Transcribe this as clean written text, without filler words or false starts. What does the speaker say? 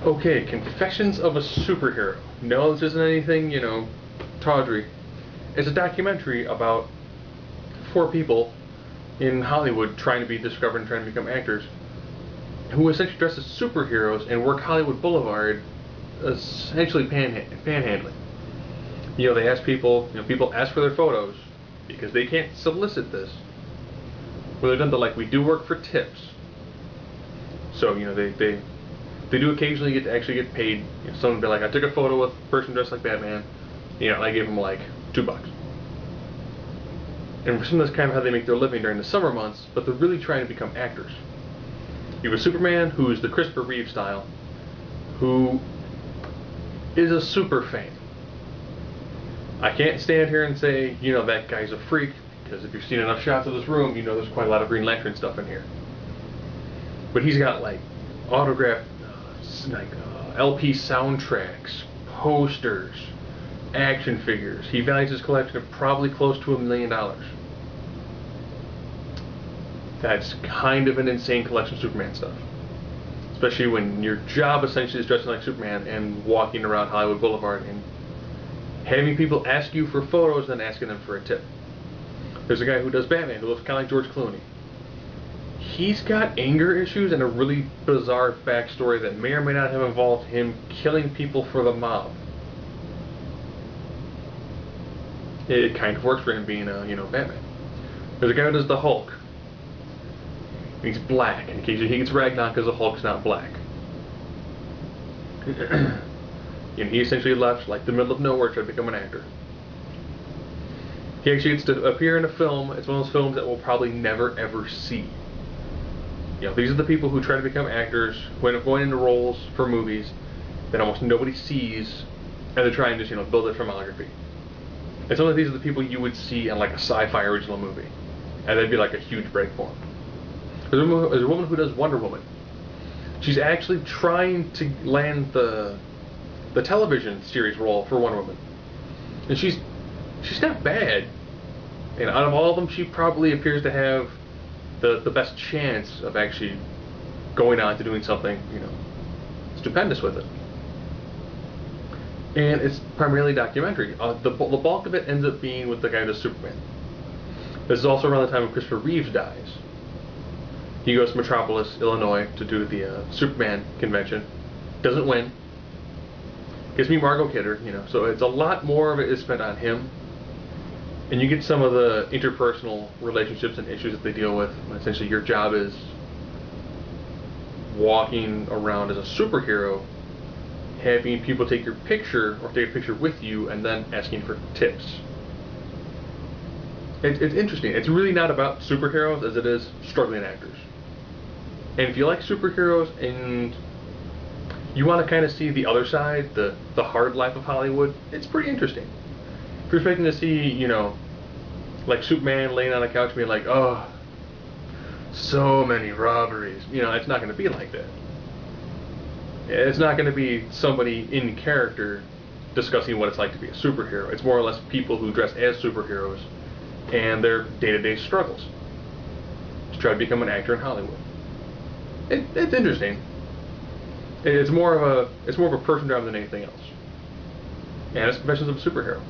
Okay, Confessions of a Superhero. No, this isn't anything, tawdry. It's a documentary about four people in Hollywood trying to be discovered and trying to become actors who essentially dress as superheroes and work Hollywood Boulevard, essentially panhandling. They ask people, people ask for their photos because they can't solicit this. Well, they're done to like, we do work for tips. So, they do occasionally get paid. Someone will be like, I took a photo with a person dressed like Batman. I gave them like $2. And for some, that's kind of how they make their living during the summer months, but they're really trying to become actors. You have a Superman who's the Christopher Reeve style, who is a super fan. I can't stand here and say, that guy's a freak, because if you've seen enough shots of this room, there's quite a lot of Green Lantern stuff in here. But he's got like autographed LP soundtracks, posters, action figures. He values his collection at probably close to $1 million. That's kind of an insane collection of Superman stuff. Especially when your job essentially is dressing like Superman and walking around Hollywood Boulevard and having people ask you for photos and then asking them for a tip. There's a guy who does Batman who looks kind of like George Clooney. He's got anger issues and a really bizarre backstory that may or may not have involved him killing people for the mob. It kind of works for him being Batman. There's a guy who does the Hulk. He's black, and occasionally he gets ragged on because the Hulk's not black. He essentially left like the middle of nowhere to become an actor. He actually gets to appear in a film. It's one of those films that we'll probably never ever see. These are the people who try to become actors, who end up going into roles for movies that almost nobody sees, and they're trying to build their filmography. And some of these are the people you would see in like a sci-fi original movie, and that'd be like a huge break for them. There's a woman who does Wonder Woman. She's actually trying to land the television series role for Wonder Woman, and she's not bad. And out of all of them, she probably appears to have the best chance of actually going on to doing something, stupendous with it. And it's primarily documentary. The bulk of it ends up being with the guy who does Superman. This is also around the time when Christopher Reeve dies. He goes to Metropolis, Illinois to do the Superman convention. Doesn't win. Gets me Margot Kidder, so it's a lot more of it is spent on him. And you get some of the interpersonal relationships and issues that they deal with. Essentially, your job is walking around as a superhero, having people take your picture or take a picture with you, and then asking for tips. It's interesting. It's really not about superheroes as it is struggling actors. And if you like superheroes and you want to kind of see the other side, the hard life of Hollywood, it's pretty interesting. If you're expecting to see, like Superman laying on a couch being like, oh, so many robberies, it's not going to be like that. It's not going to be somebody in character discussing what it's like to be a superhero. It's more or less people who dress as superheroes and their day-to-day struggles to try to become an actor in Hollywood. It's interesting. It's more of a person drama than anything else. And it's Confessions of a Superhero.